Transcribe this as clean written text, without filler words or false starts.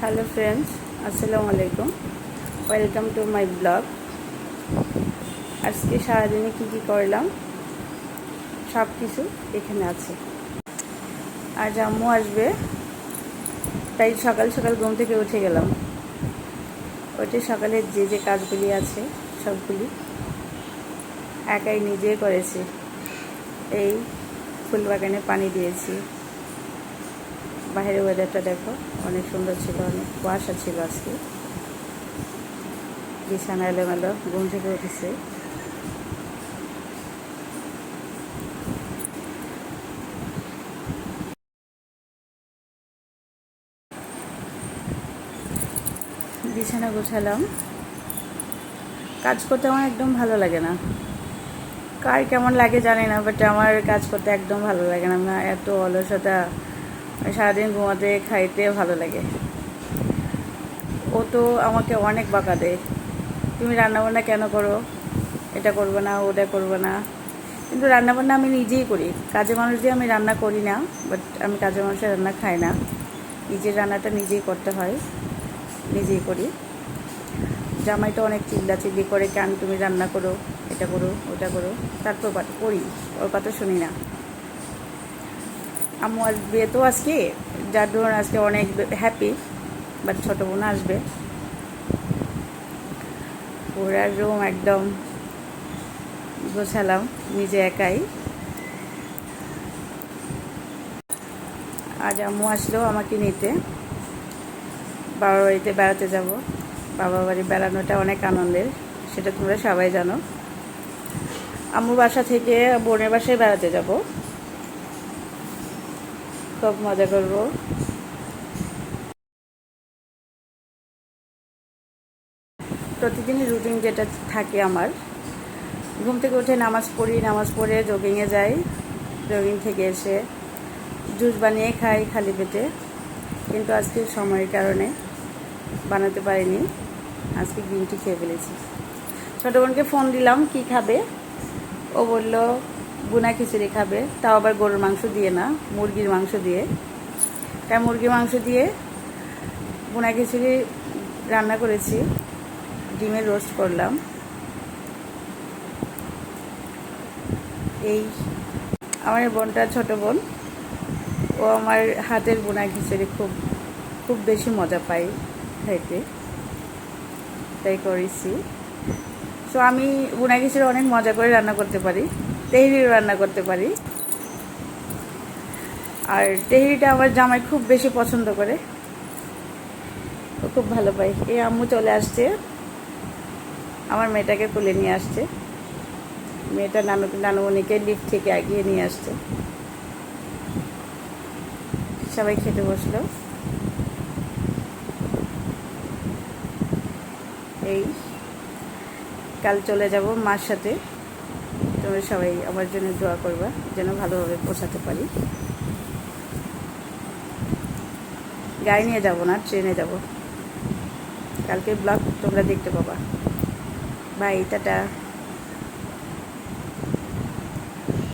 Hello friends, আসসালামু আলাইকুম। Welcome to my blog. আজকে সারাদিনে কী করলাম সব কিছু এখানে আছে। আজ আম্মু আসবে, তাই সকাল সকাল ঘুম থেকে উঠে গেলাম। ওইটা সকালে যে কাজগুলি আছে সবগুলি একাই নিজে করেছি। এই ফুল বাগানে পানি দিয়েছি। বাইরের ওয়েদারটা দেখো, অনেক সুন্দর ছিল, অনেক কুয়াশা ছিল আজকে। বিছানা এলোমেলো, ঘুম থেকে উঠেছে। বিছানা গোছালাম। কাজ করতে আমার একদম ভালো লাগে না। কার কেমন লাগে জানি না, বাট আমার কাজ করতে একদম ভালো লাগে না। আমার এত অলসতা, সারাদিন ঘুমাতে খাইতে ভালো লাগে। ও তো আমাকে অনেক বকা দেয়, তুমি রান্নাবান্না কেন করো, এটা করবো না, ওটা করবো না। কিন্তু রান্নাবান্না আমি নিজেই করি। কাজের মানুষ দিয়ে আমি রান্না করি না, বাট আমি কাজের মানুষের রান্না খাই না। নিজের রান্নাটা নিজেই করতে হয়, নিজেই করি। জামাইটা অনেক চিল্লাচিল্লি করে, কেন তুমি রান্না করো, এটা করো ওটা করো, তারপর করি, ওর কথা শুনি না। আম্মু আসবে তো আজকে, যার ধরুন আজকে অনেক হ্যাপি। বাট ছোটো বোন আসবে। পুরা রুম একদম গোছালাম নিজে একাই। আজ আম্মু আসলো আমাকে নিতে, বাবার বাড়িতে বেড়াতে যাব। বাবার বাড়ি বেড়ানোটা অনেক আনন্দের, সেটা তোমরা সবাই জানো। আম্মুর বাসা থেকে বোনের বাসায় বেড়াতে যাব, খুব মজা করব। প্রতিদিনই রুটিন যেটা থাকে আমার, ঘুম থেকে উঠে নামাজ পড়ি, নামাজ পড়ে জগিংয়ে যাই, জগিং থেকে এসে জুস বানিয়ে খাই খালি পেটে। কিন্তু আজকে সময়ের কারণে বানাতে পারিনি, আজকে গ্রিন টি খেয়ে ফেলেছি। ছোটো বোনকে ফোন দিলাম কি খাবে, ও বলল বুনা খিচুড়ি খাবে, তাও আবার গরুর মাংস দিয়ে না, মুরগির মাংস দিয়ে। তাই মুরগির মাংস দিয়ে বুনা খিচুড়ি রান্না করেছি, ডিমের রোস্ট করলাম। এই আমার বোনটা, ছোটো বোন, ও আমার হাতের বোনা খিচুড়ি খুব খুব বেশি মজা পাই খাইতে, তাই করেছি। সো আমি বোনা খিচুড়ি অনেক মজা করে রান্না করতে পারি, তেহরিও রান্না করতে পারি। আর তেহরিটা আমার জামাই খুব বেশি পছন্দ করে, ও খুব ভালো পায়। এই আম্মু চলে আসছে, আমার মেয়েটাকে কোলে নিয়ে আসছে। মেয়েটা নানুমণিকে লিফট থেকে এগিয়ে নিয়ে আসছে। সবাই খেতে বসলো। এই কাল চলে যাব মার সাথে। তোমরা সবাই আমার জন্য দোয়া করবা যেন ভালোভাবে পৌঁছাতে পারি। গাড়ি নিয়ে যাব না, ট্রেনে যাব। কালকে ব্লগ তোমরা দেখতে পাবা। Bye, tata.